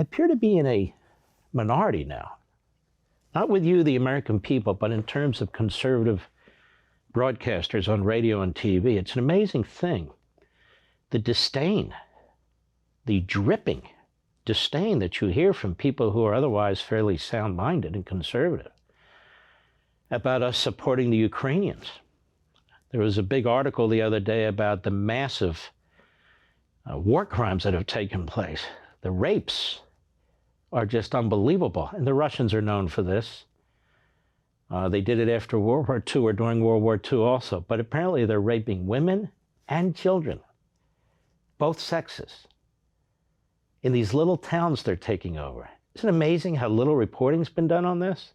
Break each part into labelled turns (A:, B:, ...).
A: I appear to be in a minority now. Not with you, the American people, but in terms of conservative broadcasters on radio and TV. It's an amazing thing. The disdain, the dripping disdain that you hear from people who are otherwise fairly sound-minded and conservative about us supporting the Ukrainians. There was a big article the other day about the massive war crimes that have taken place. The rapes are just unbelievable, and the Russians are known for this. They did it after World War II or during World War II also, but apparently they're raping women and children, both sexes, in these little towns they're taking over. Isn't it amazing how little reporting's been done on this?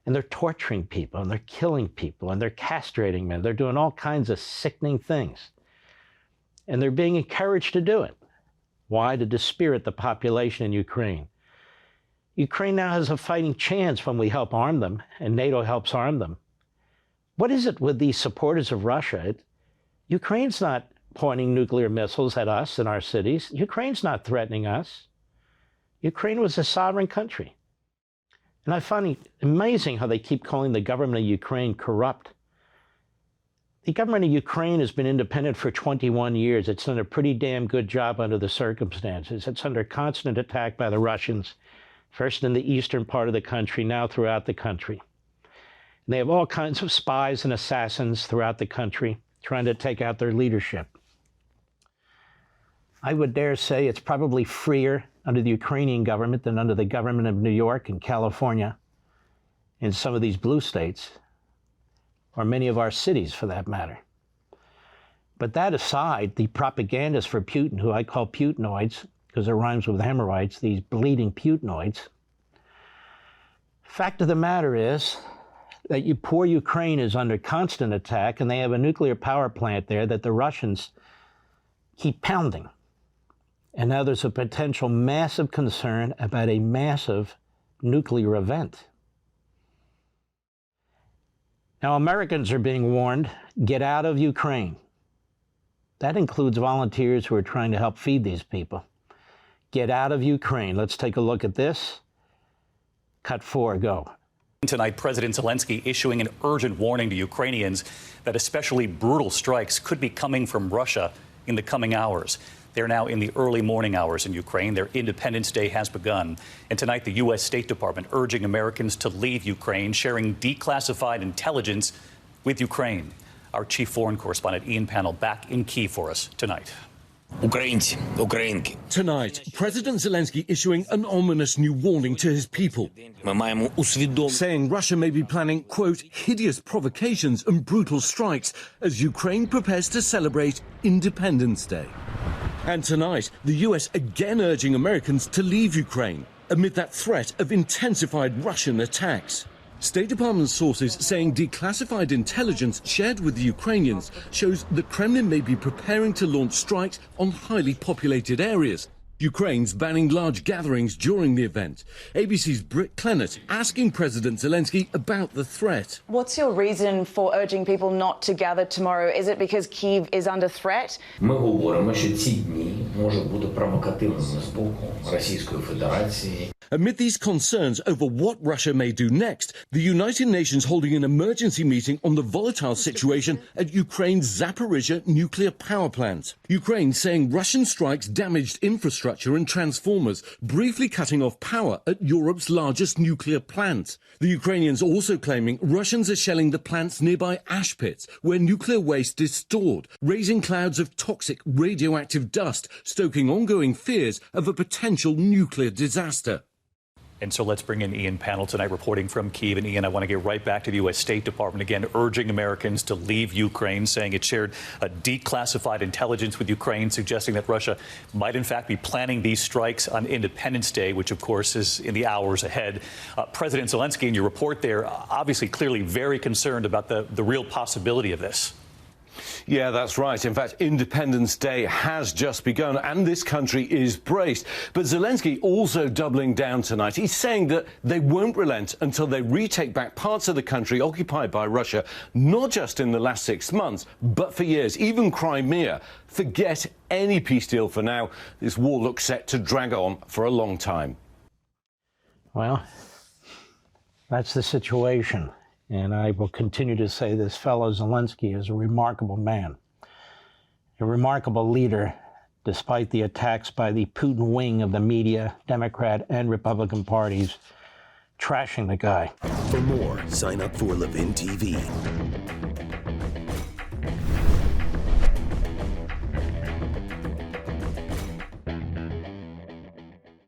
A: And they're torturing people, and they're killing people, and they're castrating men. They're doing all kinds of sickening things. And they're being encouraged to do it. Why? To dispirit the population in Ukraine. Ukraine now has a fighting chance when we help arm them, and NATO helps arm them. What is it with these supporters of Russia? Ukraine's not pointing nuclear missiles at us in our cities. Ukraine's not threatening us. Ukraine was a sovereign country. And I find it amazing how they keep calling the government of Ukraine corrupt. The government of Ukraine has been independent for 21 years. It's done a pretty damn good job under the circumstances. It's under constant attack by the Russians, first in the eastern part of the country, now throughout the country. And they have all kinds of spies and assassins throughout the country trying to take out their leadership. I would dare say it's probably freer under the Ukrainian government than under the government of New York and California and some of these blue states, or many of our cities for that matter. But that aside, the propagandists for Putin, who I call Putinoids, because it rhymes with hemorrhoids, these bleeding Putinoids, fact of the matter is that poor Ukraine is under constant attack, and they have a nuclear power plant there that the Russians keep pounding. And now there's a potential massive concern about a massive nuclear event. Now, Americans are being warned, get out of Ukraine. That includes volunteers who are trying to help feed these people. Get out of Ukraine. Let's take a look at this. Cut 4, go.
B: Tonight, President Zelensky issuing an urgent warning to Ukrainians that especially brutal strikes could be coming from Russia in the coming hours. They're now in the early morning hours in Ukraine. Their Independence Day has begun. And tonight, the U.S. State Department urging Americans to leave Ukraine, sharing declassified intelligence with Ukraine. Our chief foreign correspondent, Ian Pannell, back in Kyiv for us tonight.
C: Tonight, President Zelensky issuing an ominous new warning to his people, saying Russia may be planning, quote, hideous provocations and brutal strikes as Ukraine prepares to celebrate Independence Day. And tonight, the US again urging Americans to leave Ukraine amid that threat of intensified Russian attacks. State Department sources saying declassified intelligence shared with the Ukrainians shows the Kremlin may be preparing to launch strikes on highly populated areas. Ukraine's banning large gatherings during the event. ABC's Britt Clennett asking President Zelensky about the threat.
D: What's your reason for urging people not to gather tomorrow? Is it because Kyiv is under threat?
E: Ми говоримо, що ці дні можуть бути провокативними з боку Російської Федерації.
C: Amid these concerns over what Russia may do next, the United Nations holding an emergency meeting on the volatile situation at Ukraine's Zaporizhzhia nuclear power plant. Ukraine saying Russian strikes damaged infrastructure and transformers, briefly cutting off power at Europe's largest nuclear plant. The Ukrainians also claiming Russians are shelling the plant's nearby ash pits, where nuclear waste is stored, raising clouds of toxic radioactive dust, stoking ongoing fears of a potential nuclear disaster.
B: And so let's bring in Ian Pannell tonight reporting from Kyiv. And Ian, I want to get right back to the U.S. State Department again, urging Americans to leave Ukraine, saying it shared a declassified intelligence with Ukraine, suggesting that Russia might in fact be planning these strikes on Independence Day, which of course is in the hours ahead. President Zelensky, in your report there, obviously clearly very concerned about the real possibility of this.
C: Yeah, that's right. In fact, Independence Day has just begun and this country is braced. But Zelensky also doubling down tonight. He's saying that they won't relent until they retake back parts of the country occupied by Russia, not just in the last 6 months, but for years, even Crimea. Forget any peace deal for now. This war looks set to drag on for a long time.
A: Well, that's the situation. And I will continue to say this fellow Zelensky is a remarkable man, a remarkable leader, despite the attacks by the Putin wing of the media, Democrat and Republican parties, trashing the guy.
F: For more, sign up for Levin TV.